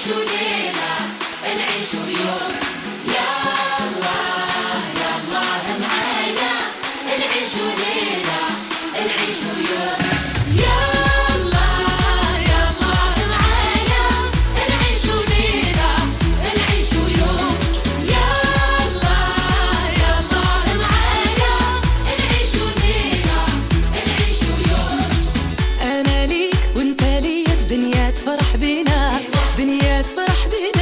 نعيشوا ليلة نعيشوا يوم، يلا يلا معايا نعيشوا ليلة نعيشوا يوم، يلا يلا معايا نعيشوا ليلة نعيشوا يوم، يلا يلا معايا نعيشوا ليلة نعيشوا يوم. أنا ليك وانت لي، الدنيا تفرح بينا، دنيا تفرح بينا.